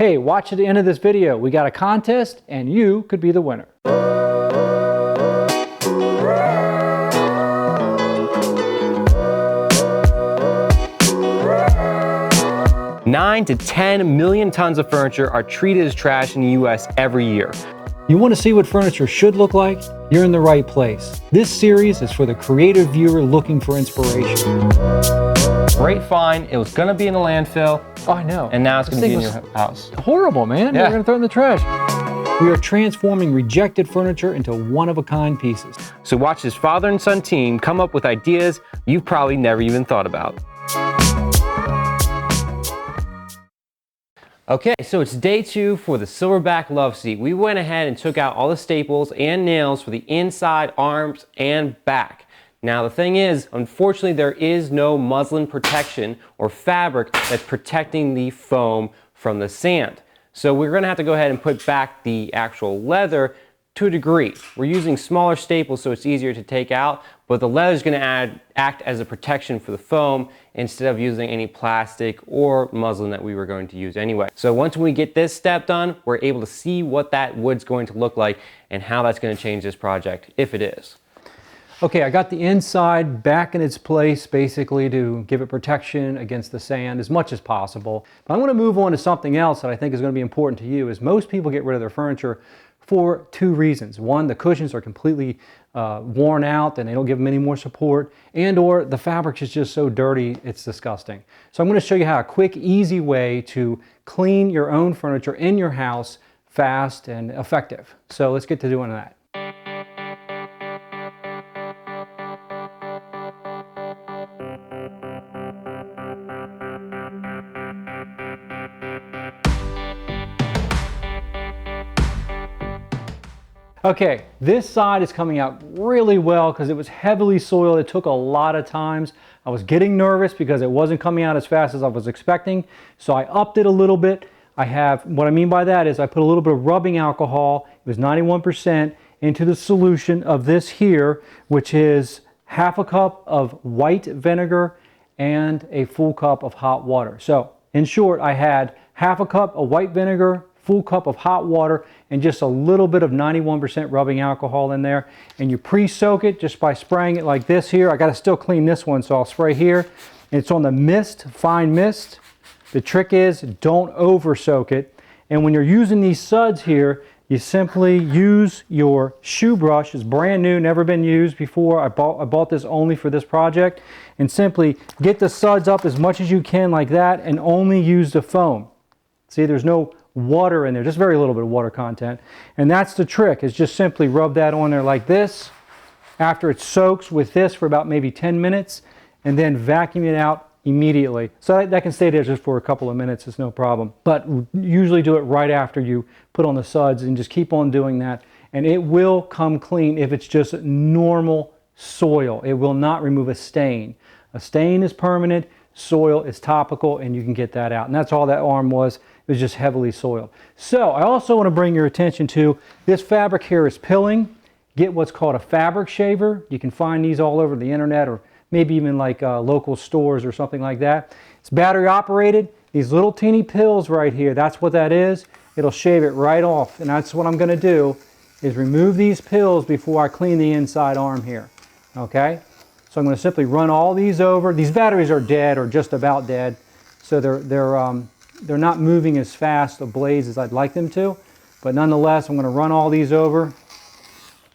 Hey, watch at the end of this video. We got a contest and you could be the winner. Nine to 10 million tons of furniture are treated as trash in the US every year. You want to see what furniture should look like? You're in the right place. This series is for the creative viewer looking for inspiration. Great find. It was gonna be in the landfill. Oh, I know. And now it's gonna be in your house. Horrible, man. Yeah. We're gonna throw it in the trash. We are transforming rejected furniture into one-of-a-kind pieces. So watch this father and son team come up with ideas you've probably never even thought about. Okay, so it's day 2 for the Silverback Loveseat. We went ahead and took out all the staples and nails for the inside, arms, and back. Now the thing is, unfortunately, there is no muslin protection or fabric that's protecting the foam from the sand. So we're gonna have to go ahead and put back the actual leather to a degree. We're using smaller staples so it's easier to take out, but the leather is gonna act as a protection for the foam instead of using any plastic or muslin that we were going to use anyway. So once we get this step done, we're able to see what that wood's going to look like and how that's gonna change this project, if it is. Okay, I got the inside back in its place basically to give it protection against the sand as much as possible. But I'm going to move on to something else that I think is going to be important to you. Is most people get rid of their furniture for 2 reasons. One, the cushions are completely worn out and they don't give them any more support, and or the fabric is just so dirty it's disgusting. So I'm going to show you how a quick, easy way to clean your own furniture in your house fast and effective. So let's get to doing that. Okay, this side is coming out really well because it was heavily soiled. It took a lot of times. I was getting nervous because it wasn't coming out as fast as I was expecting, so I upped it a little bit. What I mean by that is I put a little bit of rubbing alcohol, it was 91%, into the solution of this here, which is half a cup of white vinegar and a full cup of hot water. So in short, I had half a cup of white vinegar, full cup of hot water, and just a little bit of 91% rubbing alcohol in there. And you pre-soak it just by spraying it like this here. I got to still clean this one, so I'll spray here. And it's on the mist, fine mist. The trick is don't over soak it. And when you're using these suds here, you simply use your shoe brush. It's brand new, never been used before. I bought this only for this project. And simply get the suds up as much as you can like that and only use the foam. See, there's no water in there, just very little bit of water content. And that's the trick, is just simply rub that on there like this after it soaks with this for about maybe 10 minutes and then vacuum it out immediately. So that can stay there just for a couple of minutes, it's no problem. But usually do it right after you put on the suds and just keep on doing that. And it will come clean if it's just normal soil. It will not remove a stain. A stain is permanent, soil is topical, and you can get that out. And that's all that arm was. It was just heavily soiled. So I also want to bring your attention to this fabric here is pilling. Get what's called a fabric shaver. You can find these all over the internet or maybe even like local stores or something like that. It's battery operated. These little teeny pills right here, that's what that is. It'll shave it right off. And that's what I'm going to do, is remove these pills before I clean the inside arm here. Okay? So I'm going to simply run all these over. These batteries are dead or just about dead. So they're not moving as fast a blaze as I'd like them to, but nonetheless, I'm going to run all these over,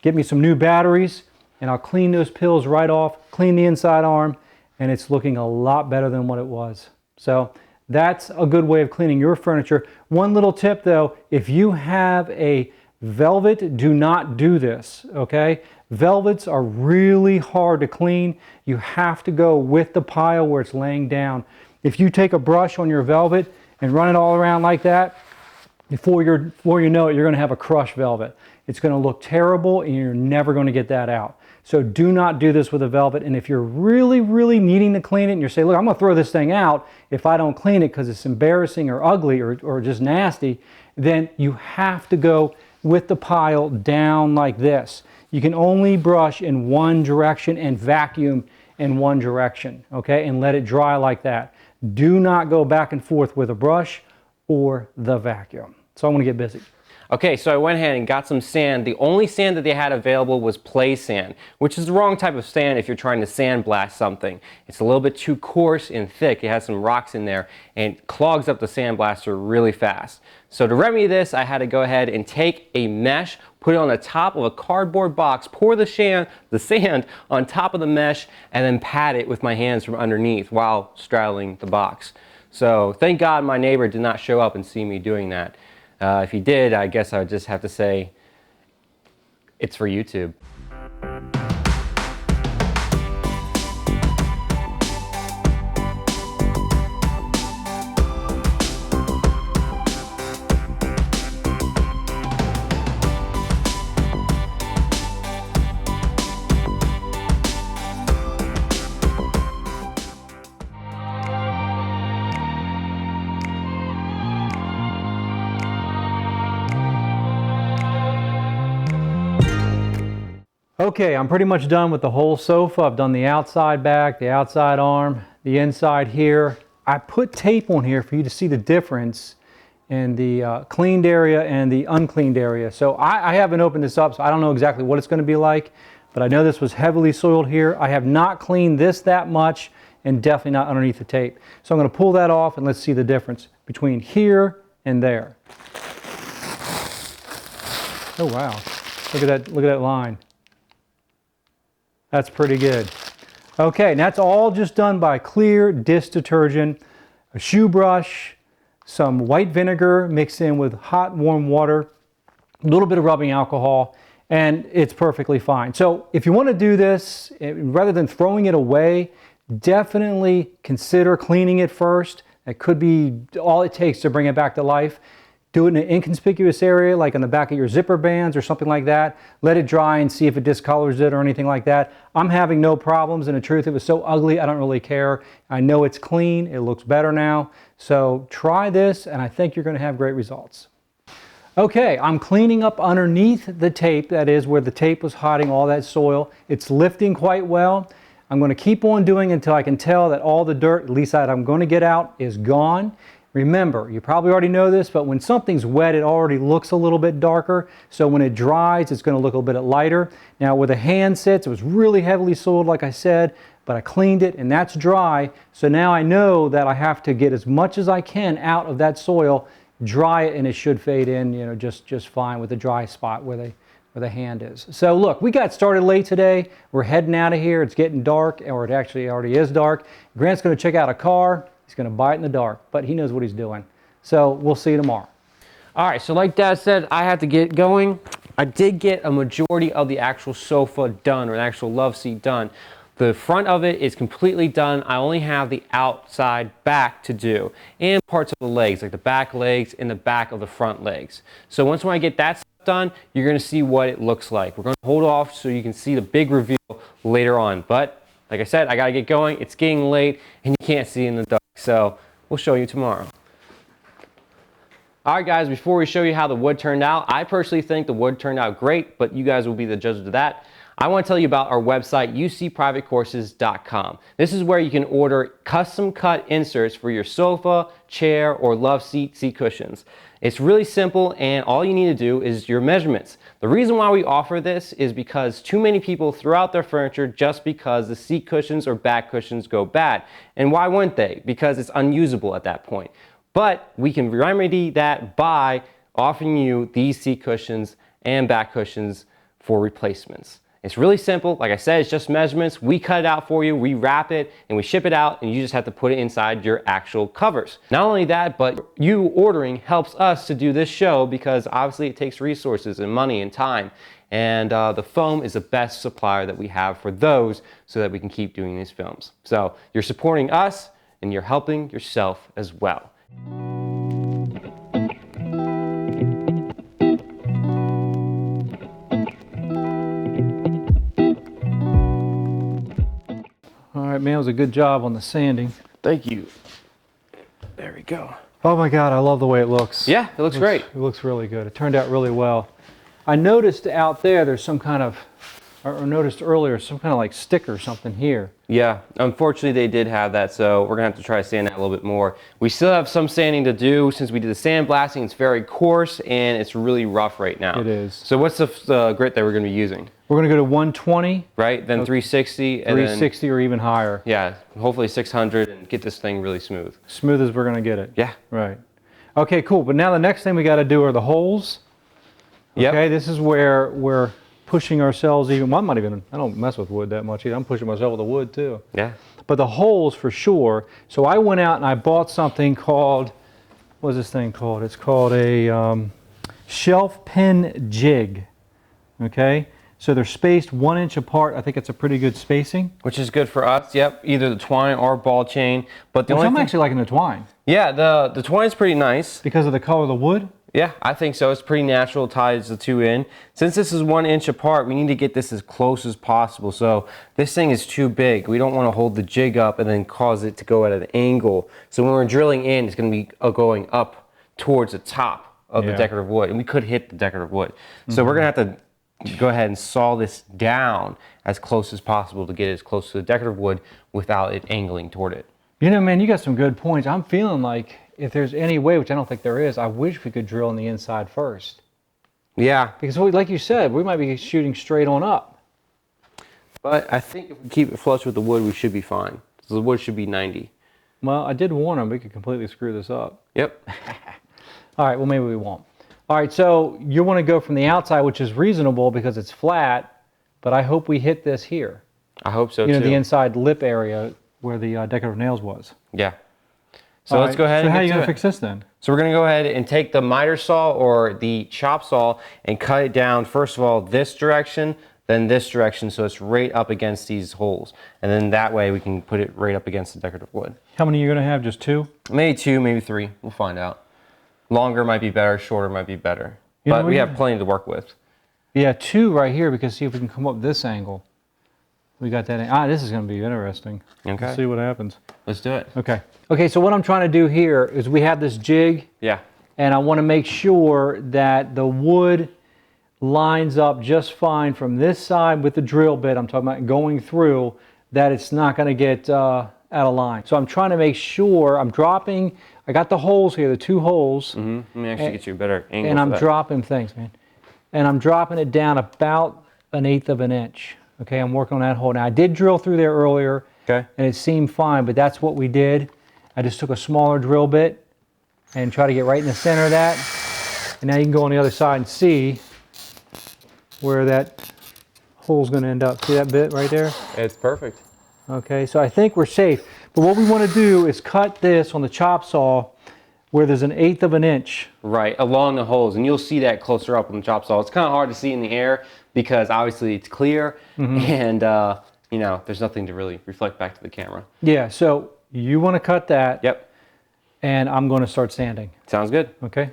get me some new batteries, and I'll clean those pills right off, clean the inside arm, and it's looking a lot better than what it was. So that's a good way of cleaning your furniture. One little tip though, if you have a velvet, do not do this, okay? Velvets are really hard to clean. You have to go with the pile where it's laying down. If you take a brush on your velvet and run it all around like that, before you know it, you're going to have a crushed velvet. It's going to look terrible and you're never going to get that out. So do not do this with a velvet. And if you're really, really needing to clean it and you're saying, look, I'm going to throw this thing out if I don't clean it because it's embarrassing or ugly or just nasty, then you have to go with the pile down like this. You can only brush in one direction and vacuum in one direction, okay? And let it dry like that. Do not go back and forth with a brush or the vacuum. So I'm gonna get busy. Okay, so I went ahead and got some sand. The only sand that they had available was play sand, which is the wrong type of sand if you're trying to sandblast something. It's a little bit too coarse and thick. It has some rocks in there and clogs up the sandblaster really fast. So to remedy this, I had to go ahead and take a mesh, put it on the top of a cardboard box, pour the sand on top of the mesh, and then pat it with my hands from underneath while straddling the box. So thank God my neighbor did not show up and see me doing that. If he did, I guess I would just have to say, it's for YouTube. Okay, I'm pretty much done with the whole sofa. I've done the outside back, the outside arm, the inside here. I put tape on here for you to see the difference in the cleaned area and the uncleaned area. So I haven't opened this up, so I don't know exactly what it's going to be like, but I know this was heavily soiled here. I have not cleaned this that much and definitely not underneath the tape. So I'm going to pull that off and let's see the difference between here and there. Oh wow, look at that line. That's pretty good. Okay, and that's all just done by clear dish detergent, a shoe brush, some white vinegar mixed in with hot warm water, a little bit of rubbing alcohol, and it's perfectly fine. So if you want to do this, rather than throwing it away, definitely consider cleaning it first. That could be all it takes to bring it back to life. Do it in an inconspicuous area, like on the back of your zipper bands or something like that. Let it dry and see if it discolors it or anything like that. I'm having no problems, and the truth, it was so ugly, I don't really care. I know it's clean, it looks better now. So try this, and I think you're gonna have great results. Okay, I'm cleaning up underneath the tape, that is where the tape was hiding all that soil. It's lifting quite well. I'm gonna keep on doing until I can tell that all the dirt, at least that I'm gonna get out, is gone. Remember, you probably already know this, but when something's wet, it already looks a little bit darker. So when it dries, it's going to look a little bit lighter. Now where the hand sits, it was really heavily soiled, like I said, but I cleaned it and that's dry. So now I know that I have to get as much as I can out of that soil, dry it, and it should fade in, you know, just fine with the dry spot where the hand is. So look, we got started late today. We're heading out of here. It's getting dark, or it actually already is dark. Grant's going to check out a car. He's going to buy it in the dark, but he knows what he's doing. So we'll see you tomorrow. All right, so like Dad said, I had to get going. I did get a majority of the actual sofa done, or the actual love seat done. The front of it is completely done. I only have the outside back to do, and parts of the legs, like the back legs and the back of the front legs. So once when I get that stuff done, you're going to see what it looks like. We're going to hold off so you can see the big reveal later on. But like I said, I got to get going. It's getting late, and you can't see in the dark. So we'll show you tomorrow. All right, guys, before we show you how the wood turned out, I personally think the wood turned out great, but you guys will be the judge of that. I want to tell you about our website, ucprivatecourses.com. This is where you can order custom cut inserts for your sofa, chair, or love seat cushions. It's really simple, and all you need to do is your measurements. The reason why we offer this is because too many people throw out their furniture just because the seat cushions or back cushions go bad. And why wouldn't they? Because it's unusable at that point. But we can remedy that by offering you these seat cushions and back cushions for replacements. It's really simple. Like I said, it's just measurements. We cut it out for you, we wrap it, and we ship it out, and you just have to put it inside your actual covers. Not only that, but you ordering helps us to do this show, because obviously it takes resources and money and time. And the foam is the best supplier that we have for those, so that we can keep doing these films. So you're supporting us, and you're helping yourself as well. All right, man, it was a good job on the sanding. Thank you. There we go. Oh my God, I love the way it looks. Yeah, it looks great. It looks really good. It turned out really well. I noticed out there's some kind of, or noticed earlier some kind of like stick or something here. Yeah, unfortunately they did have that, so we're gonna have to try to sand that a little bit more. We still have some sanding to do since we did the sandblasting. It's very coarse and it's really rough right now. It is. So what's the grit that we're gonna be using? We're gonna go to 120. Right, then 360. And 360 or even higher. Yeah, hopefully 600 and get this thing really smooth. Smooth as we're gonna get it. Yeah. Right. Okay, cool. But now the next thing we gotta do are the holes. Okay, Yep. this is where we're pushing ourselves even. Well, I don't mess with wood that much either. I'm pushing myself with the wood too. Yeah. But the holes for sure. So I went out and I bought something called, what's this thing called? It's called a shelf pin jig. Okay, so they're spaced 1 inch apart. I think it's a pretty good spacing. Which is good for us. Yep, either the twine or ball chain. But the Which only I'm thing, actually liking the twine yeah, the twine's pretty nice. because of the color of the wood. Yeah, I think so. It's pretty natural, ties the two in. Since this is 1 inch apart, we need to get this as close as possible. So this thing is too big. We don't want to hold the jig up and then cause it to go at an angle. So when we're drilling in, it's going to be going up towards the top of the decorative wood. And we could hit the decorative wood. So we're going to have to go ahead and saw this down as close as possible to get it as close to the decorative wood without it angling toward it. You know, man, you got some good points. I'm feeling like if there's any way, which I don't think there is, I wish we could drill on the inside first. Yeah. Because like you said, we might be shooting straight on up. But I think if we keep it flush with the wood, we should be fine. So the wood should be 90. Well, I did warn them we could completely screw this up. Yep. All right, well, maybe we won't. All right, so you want to go from the outside, which is reasonable because it's flat, but I hope we hit this here. I hope so, you know, too. the inside lip area where the decorative nails was. Yeah. So let's go ahead and So how are you get going to to it. fix this then? So we're going to go ahead and take the miter saw or the chop saw and cut it down, first of all, this direction, then this direction, so it's right up against these holes. And then that way we can put it right up against the decorative wood. How many are you going to have? Just 2? Maybe 2, maybe 3. We'll find out. Longer might be better, shorter might be better. But we have plenty to work with. Yeah, 2 right here, because see if we can come up this angle. We got that. This is going to be interesting. Okay. Let's see what happens. Let's do it. Okay. Okay, so what I'm trying to do here is we have this jig. Yeah. And I want to make sure that the wood lines up just fine from this side with the drill bit. I'm talking about going through, that it's not going to get out of line. So I'm trying to make sure I'm dropping. I got the holes here, the 2 holes. Mm-hmm. Let me actually get you a better angle. And I'm for that. dropping things, man. And I'm dropping it down about 1/8 of an inch. Okay, I'm working on that hole. Now I did drill through there earlier. Okay. And it seemed fine, but that's what we did. I just took a smaller drill bit and try to get right in the center of that. And now you can go on the other side and see where that hole's going to end up. See that bit right there? It's perfect. Okay, so I think we're safe. But what we want to do is cut this on the chop saw where there's 1/8 of an inch. Right, along the holes. And you'll see that closer up on the chop saw. It's kind of hard to see in the air because obviously it's clear and, you know, there's nothing to really reflect back to the camera. Yeah, so you want to cut that. Yep. And I'm going to start sanding. Sounds good. Okay.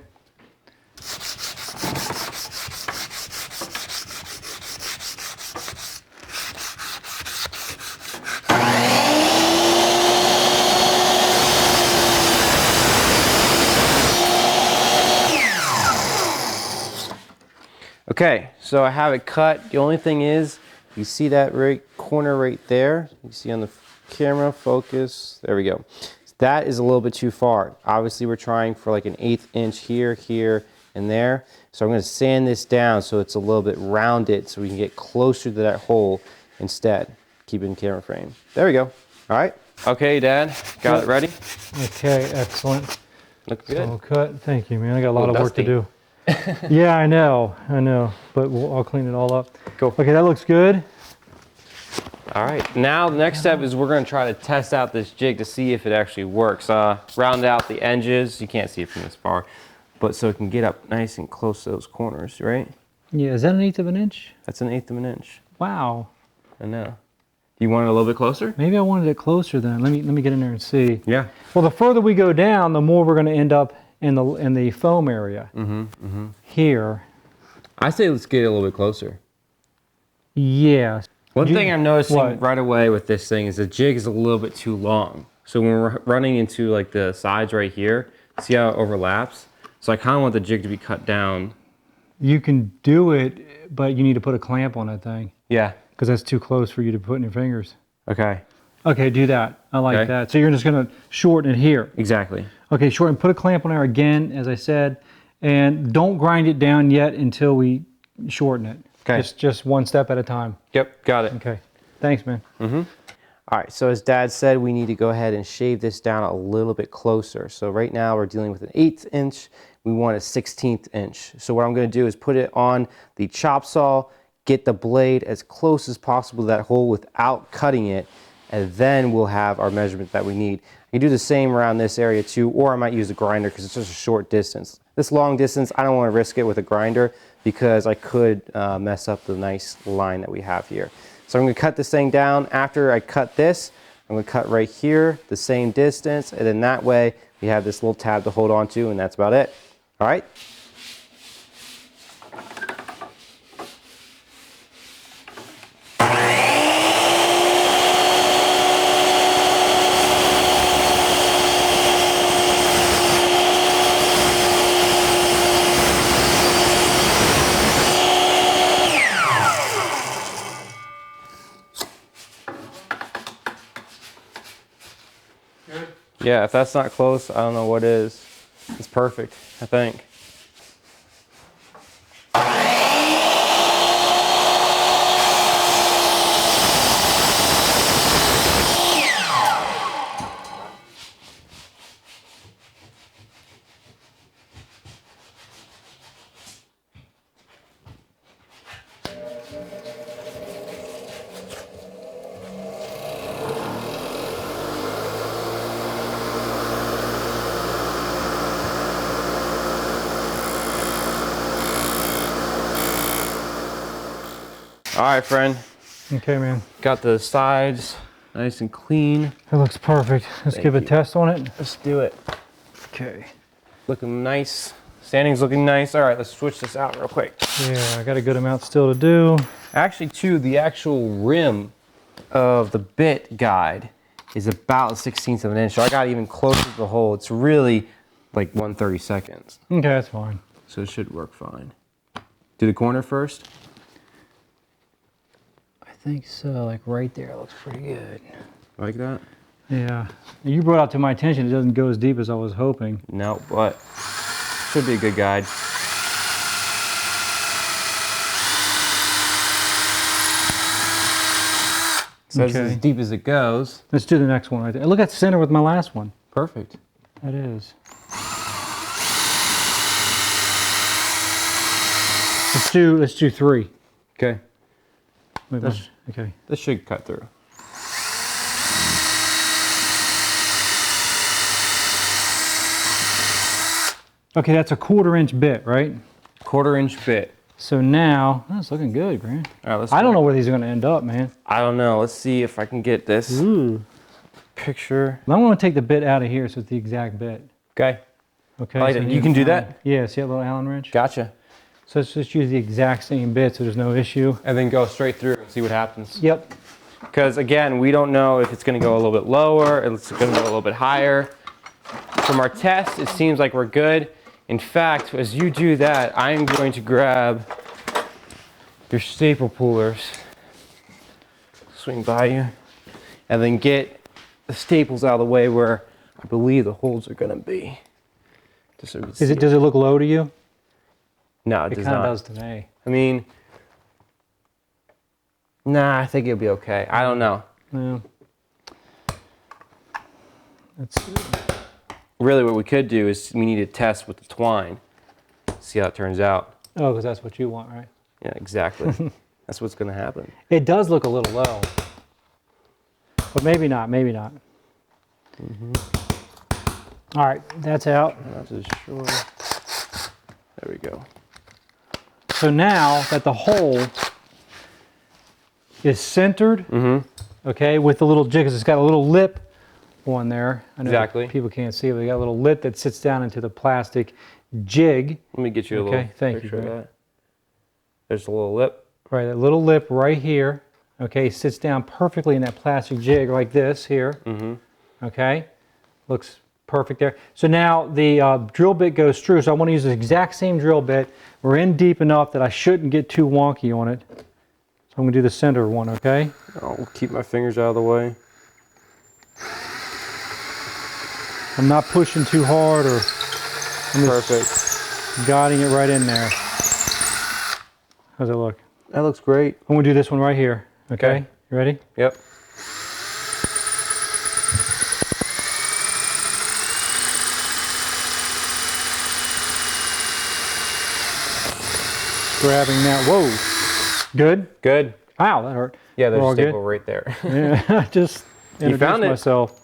Okay, so I have it cut. The only thing is, you see that right corner right there? You see on the camera, focus, there we go. That is a little bit too far. Obviously we're trying for like 1/8 inch here, here, and there. So I'm gonna sand this down so it's a little bit rounded so we can get closer to that hole instead. Keep it in camera frame. There we go, all right. Okay, Dad, got it ready? Okay, excellent. Looks good. All cut. Thank you, man. I got a lot of work to dusty. do. Yeah, I know, but I'll clean it all up. Cool. Okay, that looks good. All right, now the next step is we're gonna try to test out this jig to see if it actually works. Round out the edges, you can't see it from this far, but so it can get up nice and close to those corners, right? Yeah, is that 1/8 of an inch? That's 1/8 of an inch. Wow. I know. Do you want it a little bit closer? Maybe I wanted it closer then. Let me get in there and see. Yeah. Well, the further we go down, the more we're going to end up in the foam area. Here. I say let's get it a little bit closer. Yeah. One thing I'm noticing What? right away with this thing is the jig is a little bit too long. So when we're running into like the sides right here, see how it overlaps? So I kind of want the jig to be cut down. You can do it, but you need to put a clamp on that thing. Yeah. because that's too close for you to put in your fingers. Okay. Okay, do that. I like that. So you're just going to shorten it here. Exactly. Okay, shorten. Put a clamp on there again, as I said, and don't grind it down yet until we shorten it. Okay. Just one step at a time. Yep, got it. Okay. Thanks, man. All right, so as Dad said, we need to go ahead and shave this down a little bit closer. So right now we're dealing with an 1/8 inch. We want a 1/16 inch. So what I'm going to do is put it on the chop saw, get the blade as close as possible to that hole without cutting it, and then we'll have our measurement that we need. You can do the same around this area too, or I might use a grinder because it's just a short distance. This long distance, I don't want to risk it with a grinder because I could mess up the nice line that we have here. So I'm going to cut this thing down. After I cut this, I'm going to cut right here, the same distance, and then that way we have this little tab to hold on to, and that's about it. All right? Yeah, if that's not close, I don't know what is. It's perfect, I think. All right, friend. Okay, man. Got the sides nice and clean. It looks perfect. Let's give a test on it. Let's do it. Okay. Looking nice. Sanding's looking nice. All right, let's switch this out real quick. Yeah, I got a good amount still to do. Actually, too, the actual rim of the bit guide is about 1/16 of an inch. So I got even closer to the hole. It's really like 1/32. Okay, that's fine. So it should work fine. Do the corner first. I think so, like right there looks pretty good. Like that? Yeah. You brought out to my attention it doesn't go as deep as I was hoping. No, but should be a good guide. So that's as deep as it goes. Let's do the next one right there. Look at the center with my last one. Perfect. That is. Let's do 3. Okay. Wait, okay. This should cut through. Okay, that's a 1/4 inch bit, right? 1/4 inch bit. So now, that's looking good, Grant. All right, let's I don't know where these are going to end up, man. I don't know. Let's see if I can get this picture. I want to take the bit out of here so it's the exact bit. Okay. Okay. I like it. You can do that? Yeah, see that little Allen wrench? Gotcha. So let's just use the exact same bit so there's no issue. And then go straight through and see what happens. Yep. Because again, we don't know if it's going to go a little bit lower, if it's going to go a little bit higher. From our test, it seems like we're good. In fact, as you do that, I'm going to grab your staple pullers, swing by you, and then get the staples out of the way where I believe the holes are going to be. Just so we can see Does it look low to you? No, it does kind of not. does to me. I mean, nah, I think it'll be okay. I don't know. Yeah. Let's see. Really, what we could do is we need to test with the twine, see how it turns out. Oh, because that's what you want, right? Yeah, exactly. That's what's going to happen. It does look a little low. But maybe not, maybe not. All right, that's out. I'm not too sure. There we go. So now that the hole is centered, okay, with the little jig, 'cause it's got a little lip on there. I know Exactly. people can't see it, but they got a little lip that sits down into the plastic jig. Let me get you a little picture of that. There's a little lip. Right, that little lip right here, okay, sits down perfectly in that plastic jig like this here. Okay, looks perfect there. So now the drill bit goes through, so I want to use the exact same drill bit. We're in deep enough that I shouldn't get too wonky on it. I'm gonna do the center one, okay? I'll keep my fingers out of the way. I'm not pushing too hard, or I'm just Perfect. guiding it right in there. How's it look? That looks great. I'm gonna do this one right here, okay? You ready? Yep. Grabbing that, whoa. Good? Good. Ow, that hurt. Yeah, there's We're all a staple good? right there. Yeah, I just introduced found it. myself.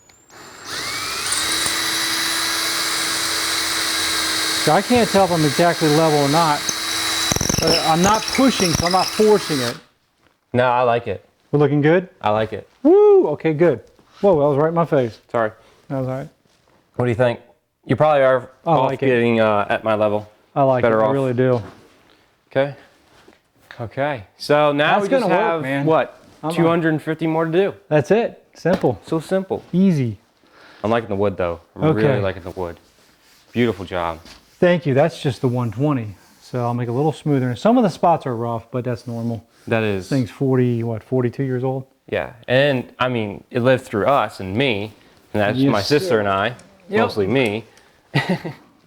So I can't tell if I'm exactly level or not. I'm not pushing, so I'm not forcing it. No, I like it. We're looking good? I like it. Woo! Okay, good. Whoa, that was right in my face. Sorry. That was all right. What do you think? You probably are off like it. getting at my level. I like Better it. off. I really do. Okay. Okay. So now That's we just gonna work, have, man. what, 250 more to do. That's it. Simple. So simple. Easy. I'm liking the wood, though. I'm Okay. really liking the wood. Beautiful job. Thank you. That's just the 120. So I'll make it a little smoother. Some of the spots are rough, but that's normal. That is. This thing's 42 years old? Yeah. And, I mean, it lived through us and me. And that's Yes, my sister sir. and I. Yep. Mostly me.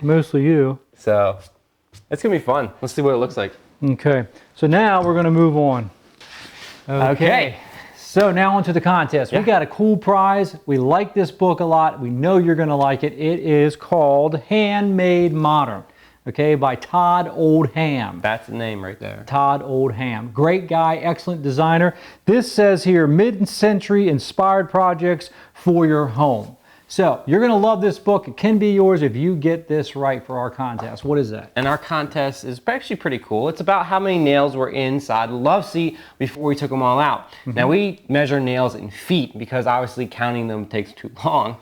Mostly you. So it's going to be fun. Let's see what it looks like. Okay. So now we're going to move on. Okay. So now onto the contest. Yeah. We got a cool prize. We like this book a lot. We know you're going to like it. It is called Handmade Modern, okay, by Todd Oldham. That's the name right there. Todd Oldham. Great guy, excellent designer. This says here, mid-century inspired projects for your home. So you're going to love this book. It can be yours if you get this right for our contest. What is that? And our contest is actually pretty cool. It's about how many nails were inside the love seat before we took them all out. Now we measure nails in feet because obviously counting them takes too long.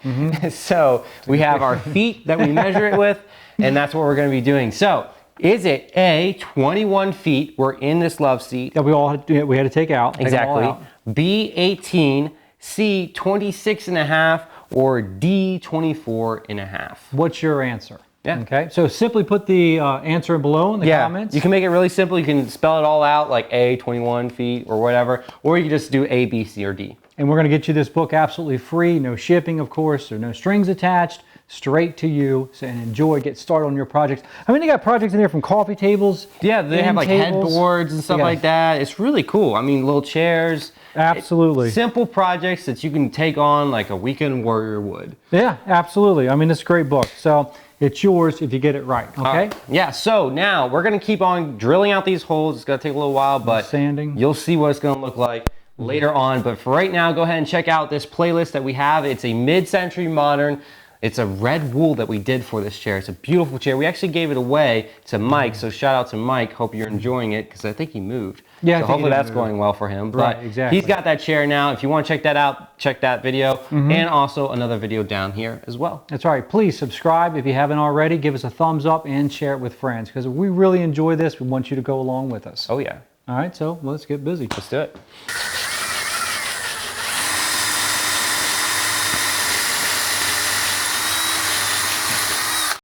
So we have our feet that we measure it with, and that's what we're going to be doing. So is it A, 21 feet were in this love seat? That we had to take out. Take them all Exactly. out. B, 18, C, 26 and a half, or D, 24 and a half. What's your answer? Yeah. Okay. So simply put the answer below in the comments. You can make it really simple. You can spell it all out like A, 21 feet or whatever, or you can just do A, B, C, or D. And we're going to get you this book absolutely free. No shipping, of course. There's no strings attached. Straight to you. So, and enjoy. Get started on your projects. I mean, they got projects in here from coffee tables. Yeah, they have like tables. headboards and stuff Yeah. like that. It's really cool. I mean, little chairs. Absolutely. Simple projects that you can take on like a weekend warrior would. Yeah, absolutely. I mean, it's a great book. So it's yours if you get it right. Okay. Yeah, so now we're going to keep on drilling out these holes. It's going to take a little while, but sanding. You'll see what it's going to look like later on. But for right now, go ahead and check out this playlist that we have. It's a mid-century modern. It's a red wool that we did for this chair. It's a beautiful chair. We actually gave it away to Mike, so shout out to Mike. Hope you're enjoying it because I think he moved. Yeah, I so think hopefully he did that's move. going well for him. Right, But exactly. he's got that chair now. If you want to check that out, check that video, and also another video down here as well. That's right. Please subscribe if you haven't already. Give us a thumbs up and share it with friends because we really enjoy this. We want you to go along with us. Oh yeah, All right, so let's get busy. let's do it.